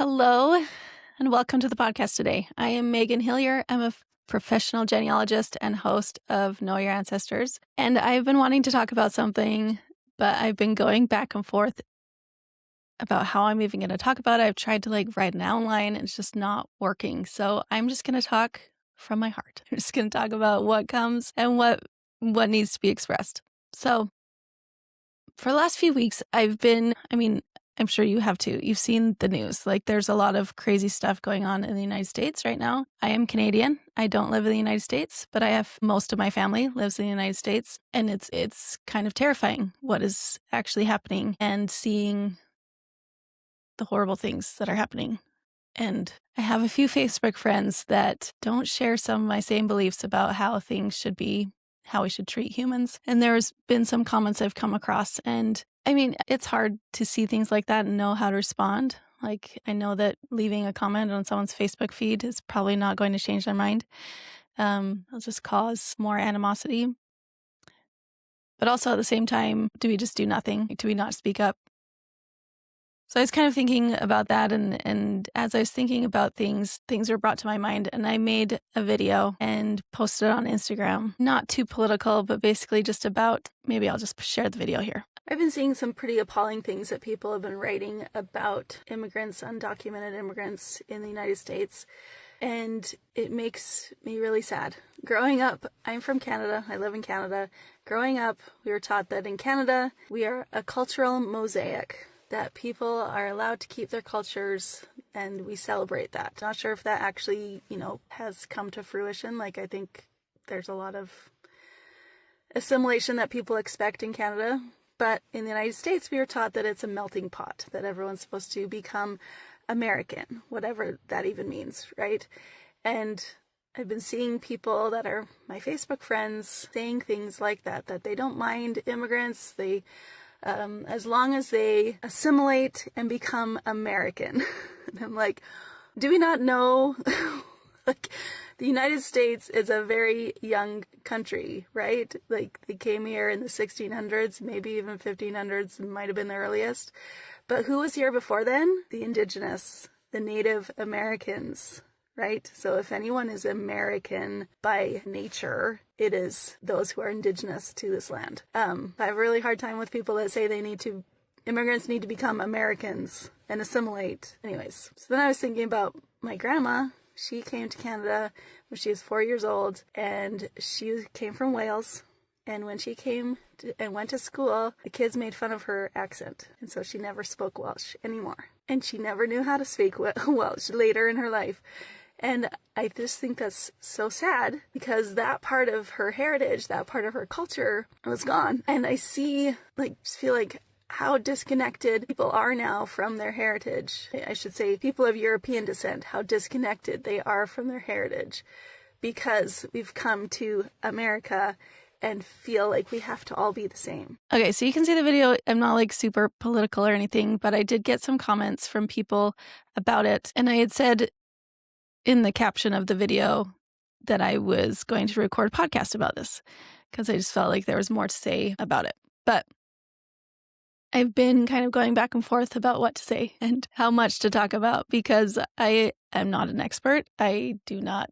Hello, and welcome to the podcast today. I am Megan Hillier. I'm a professional genealogist and host of Know Your Ancestors. And I've been wanting to talk about something, but I've been going back and forth about how I'm even going to talk about it. I've tried to write an outline and it's just not working. So I'm just going to talk from my heart. I'm just going to talk about what comes and what needs to be expressed. So for the last few weeks, I'm sure you have too. You've seen the news. There's a lot of crazy stuff going on in the United States right now. I am Canadian. I don't live in the United States, but I have most of my family lives in the United States. And it's kind of terrifying what is actually happening and seeing the horrible things that are happening. And I have a few Facebook friends that don't share some of my same beliefs about how things should be, how we should treat humans. And there's been some comments I've come across, and it's hard to see things like that and know how to respond. I know that leaving a comment on someone's Facebook feed is probably not going to change their mind. It'll just cause more animosity. But also at the same time, do we just do nothing? Do we not speak up? So I was kind of thinking about that, and as I was thinking about things were brought to my mind, and I made a video and posted it on Instagram. Not too political, but basically just about, maybe I'll just share the video here. I've been seeing some pretty appalling things that people have been writing about immigrants, undocumented immigrants in the United States, and it makes me really sad. Growing up, I'm from Canada. I live in Canada. Growing up, we were taught that in Canada, we are a cultural mosaic, that people are allowed to keep their cultures, and we celebrate that. Not sure if that actually, has come to fruition. I think there's a lot of assimilation that people expect in Canada. But in the United States, we are taught that it's a melting pot, that everyone's supposed to become American, whatever that even means, right? And I've been seeing people that are my Facebook friends saying things like that they don't mind immigrants, as long as they assimilate and become American. And I'm like, do we not know? The United States is a very young country, right? They came here in the 1600s, maybe even 1500s, might have been the earliest. But who was here before then? The indigenous, the Native Americans, right? So if anyone is American by nature, it is those who are indigenous to this land. I have a really hard time with people that say immigrants need to become Americans and assimilate. Anyways, so then I was thinking about my grandma. She came to Canada when she was 4 years old, and she came from Wales. And when she came and went to school, the kids made fun of her accent. And so she never spoke Welsh anymore. And she never knew how to speak Welsh later in her life. And I just think that's so sad, because that part of her heritage, that part of her culture was gone. And I just feel like how disconnected people are now from their heritage. I should say people of European descent, how disconnected they are from their heritage, because we've come to America and feel like we have to all be the same. Okay, so you can see the video. I'm not super political or anything, but I did get some comments from people about it. And I had said in the caption of the video that I was going to record a podcast about this, because I just felt like there was more to say about it. But I've been kind of going back and forth about what to say and how much to talk about, because I am not an expert. I do not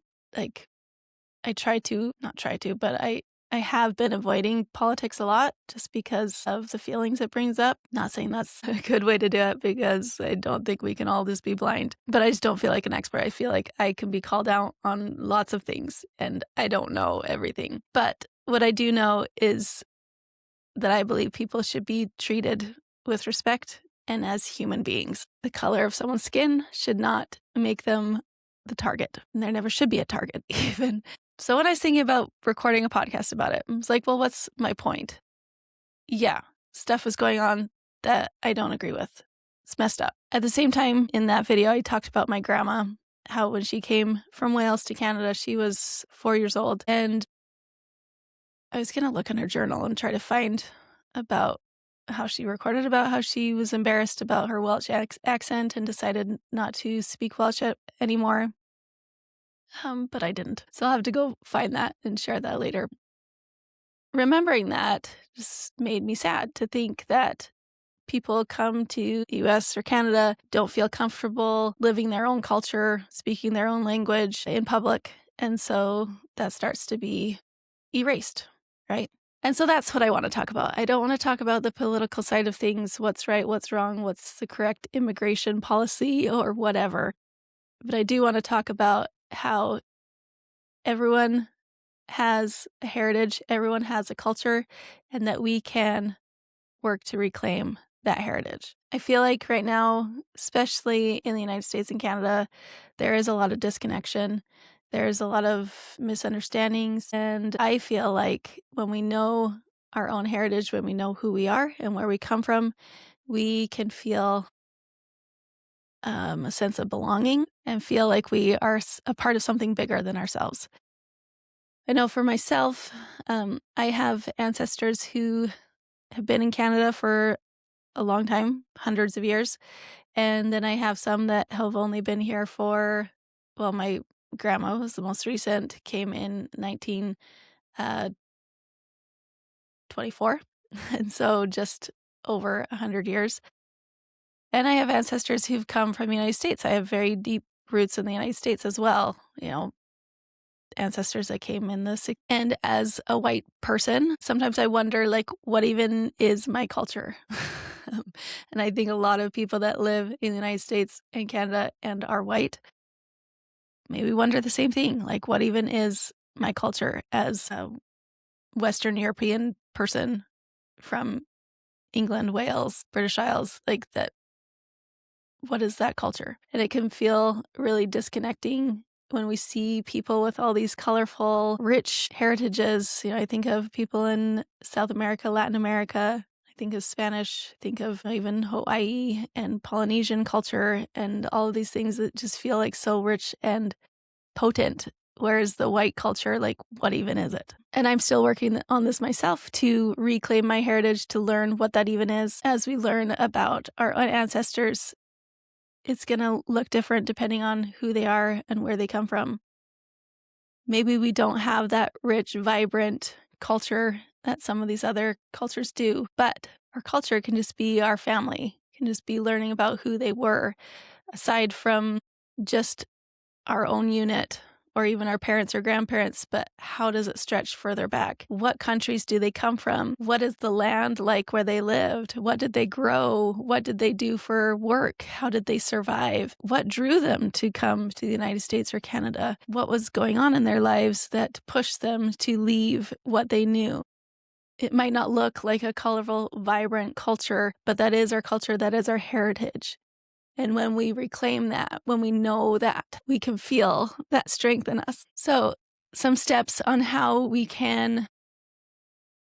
but I have been avoiding politics a lot just because of the feelings it brings up. Not saying that's a good way to do it, because I don't think we can all just be blind. But I just don't feel like an expert. I feel like I can be called out on lots of things, and I don't know everything. But what I do know is that I believe people should be treated with respect and as human beings. The color of someone's skin should not make them the target, and there never should be a target even. So when I was thinking about recording a podcast about it, I was like, well, what's my point? Yeah, stuff is going on that I don't agree with. It's messed up. At the same time, in that video, I talked about my grandma, how when she came from Wales to Canada, she was 4 years old. And I was going to look in her journal and try to find about how she recorded about how she was embarrassed about her Welsh accent and decided not to speak Welsh anymore. But I didn't. So I'll have to go find that and share that later. Remembering that just made me sad to think that people come to the US or Canada, don't feel comfortable living their own culture, speaking their own language in public. And so that starts to be erased, right? And so that's what I want to talk about. I don't want to talk about the political side of things, what's right, what's wrong, what's the correct immigration policy or whatever. But I do want to talk about how everyone has a heritage, everyone has a culture, and that we can work to reclaim that heritage. I feel like right now, especially in the United States and Canada, there is a lot of disconnection. There's a lot of misunderstandings. And I feel like when we know our own heritage, when we know who we are and where we come from, we can feel a sense of belonging and feel like we are a part of something bigger than ourselves. I know for myself, I have ancestors who have been in Canada for a long time, hundreds of years. And then I have some that have only been here for, well, my grandma was the most recent, came in 1924. And so just over 100 years. And I have ancestors who've come from the United States. I have very deep roots in the United States as well. Ancestors that came in and as a white person, sometimes I wonder, like, what even is my culture? And I think a lot of people that live in the United States and Canada and are white maybe wonder the same thing. Like, what even is my culture as a Western European person from England, Wales, British Isles? Like, that, what is that culture? And it can feel really disconnecting when we see people with all these colorful, rich heritages. I think of people in South America, Latin America. I think of Spanish. I think of even Hawaii and Polynesian culture and all of these things that just feel like so rich and potent. Whereas the white culture, like, what even is it? And I'm still working on this myself to reclaim my heritage, to learn what that even is. As we learn about our ancestors, it's going to look different depending on who they are and where they come from. Maybe we don't have that rich, vibrant culture that some of these other cultures do, but our culture can just be our family, can just be learning about who they were, aside from just our own unit or even our parents or grandparents, but how does it stretch further back? What countries do they come from? What is the land like where they lived? What did they grow? What did they do for work? How did they survive? What drew them to come to the United States or Canada? What was going on in their lives that pushed them to leave what they knew? It might not look like a colorful, vibrant culture, but that is our culture, that is our heritage. And when we reclaim that, when we know that, we can feel that strength in us. So some steps on how we can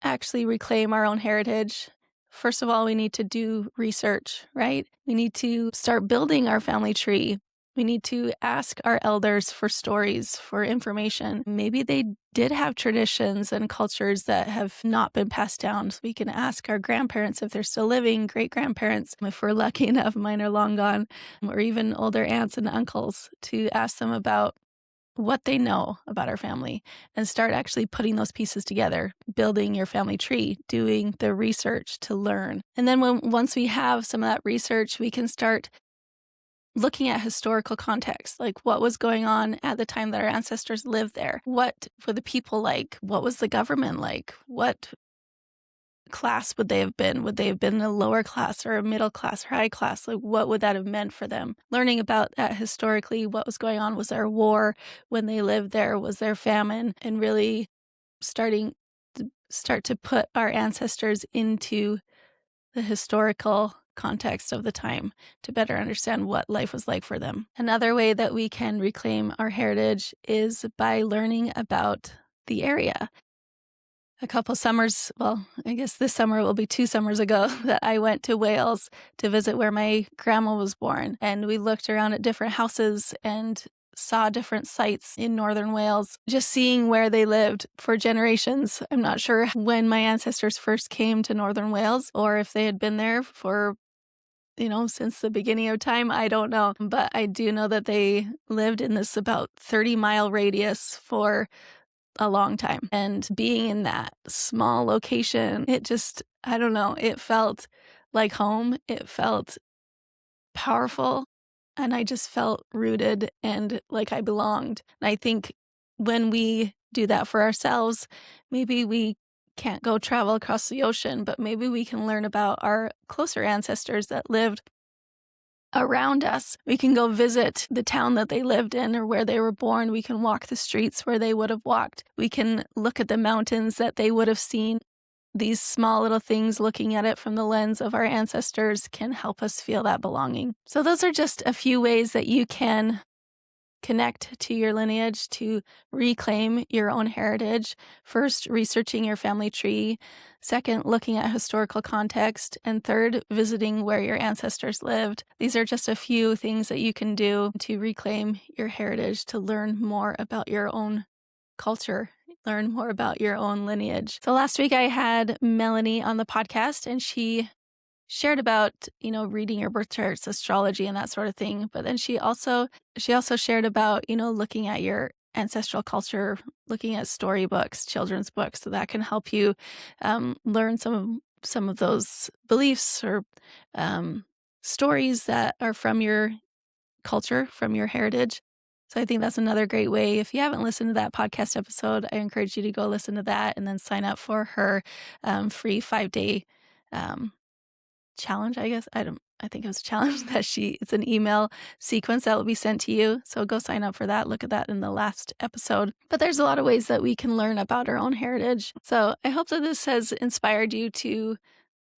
actually reclaim our own heritage. First of all, we need to do research, right? We need to start building our family tree. We need to ask our elders for stories, for information. Maybe they did have traditions and cultures that have not been passed down. So we can ask our grandparents if they're still living, great-grandparents, if we're lucky enough, mine are long gone, or even older aunts and uncles, to ask them about what they know about our family and start actually putting those pieces together, building your family tree, doing the research to learn. And then once we have some of that research, we can start looking at historical context, like what was going on at the time that our ancestors lived there. What were the people like? What was the government like? What class would they have been? Would they have been a lower class or a middle class or high class? Like, what would that have meant for them? Learning about that historically, what was going on? Was there a war when they lived there? Was there famine? And really start to put our ancestors into the historical context of the time to better understand what life was like for them. Another way that we can reclaim our heritage is by learning about the area. A couple summers, well, I guess this summer will be 2 summers ago, that I went to Wales to visit where my grandma was born. And we looked around at different houses and saw different sites in northern Wales, just seeing where they lived for generations. I'm not sure when my ancestors first came to northern Wales or if they had been there for since the beginning of time. I don't know. But I do know that they lived in this about 30-mile radius for a long time. And being in that small location, it just, I don't know, it felt like home. It felt powerful, and I just felt rooted and like I belonged. And I think when we do that for ourselves, maybe we can't go travel across the ocean, but maybe we can learn about our closer ancestors that lived around us. We can go visit the town that they lived in or where they were born. We can walk the streets where they would have walked. We can look at the mountains that they would have seen. These small little things, looking at it from the lens of our ancestors, can help us feel that belonging. So those are just a few ways that you can connect to your lineage, to reclaim your own heritage. First, researching your family tree. Second, looking at historical context. And third, visiting where your ancestors lived. These are just a few things that you can do to reclaim your heritage, to learn more about your own culture, learn more about your own lineage. So last week I had Melanie on the podcast, and she shared about, reading your birth charts, astrology, and that sort of thing. But then she also shared about, looking at your ancestral culture, looking at storybooks, children's books, so that can help you learn some of those beliefs or stories that are from your culture, from your heritage. So I think that's another great way. If you haven't listened to that podcast episode, I encourage you to go listen to that and then sign up for her free 5-day challenge, I guess. I think it was a challenge it's an email sequence that will be sent to you. So go sign up for that. Look at that in the last episode. But there's a lot of ways that we can learn about our own heritage. So I hope that this has inspired you to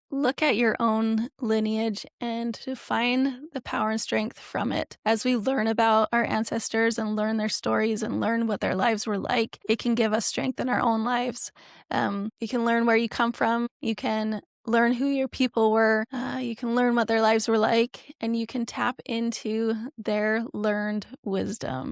look at your own lineage and to find the power and strength from it. As we learn about our ancestors and learn their stories and learn what their lives were like, it can give us strength in our own lives. You can learn where you come from. You can learn who your people were. You can learn what their lives were like, and you can tap into their learned wisdom.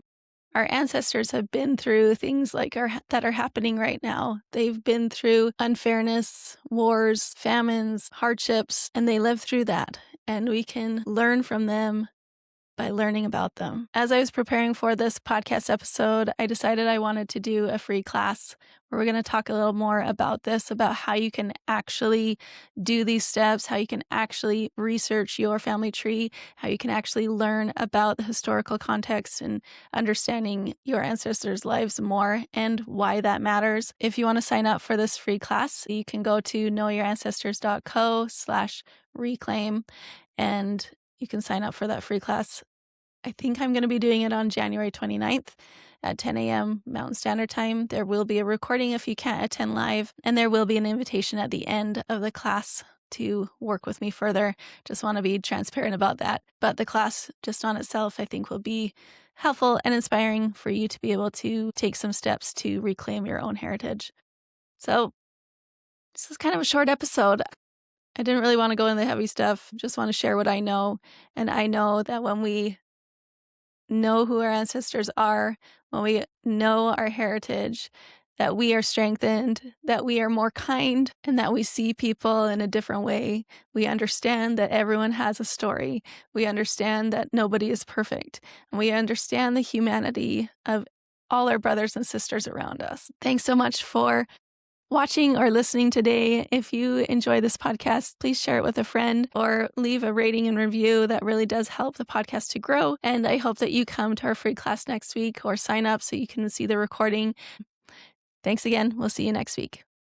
Our ancestors have been through things like that are happening right now. They've been through unfairness, wars, famines, hardships, and they lived through that. And we can learn from them by learning about them. As I was preparing for this podcast episode, I decided I wanted to do a free class where we're going to talk a little more about this, about how you can actually do these steps, how you can actually research your family tree, how you can actually learn about the historical context and understanding your ancestors' lives more and why that matters. If you want to sign up for this free class, you can go to knowyourancestors.co/reclaim and you can sign up for that free class. I think I'm going to be doing it on January 29th at 10 a.m. Mountain Standard Time. There will be a recording if you can't attend live, and there will be an invitation at the end of the class to work with me further. Just want to be transparent about that. But the class just on itself, I think, will be helpful and inspiring for you to be able to take some steps to reclaim your own heritage. So this is kind of a short episode. I didn't really want to go into the heavy stuff. Just want to share what I know. And I know that when we know who our ancestors are, when we know our heritage, that we are strengthened, that we are more kind, and that we see people in a different way. We understand that everyone has a story. We understand that nobody is perfect. And we understand the humanity of all our brothers and sisters around us. Thanks so much for watching or listening today. If you enjoy this podcast, please share it with a friend or leave a rating and review. That really does help the podcast to grow. And I hope that you come to our free class next week or sign up so you can see the recording. Thanks again. We'll see you next week.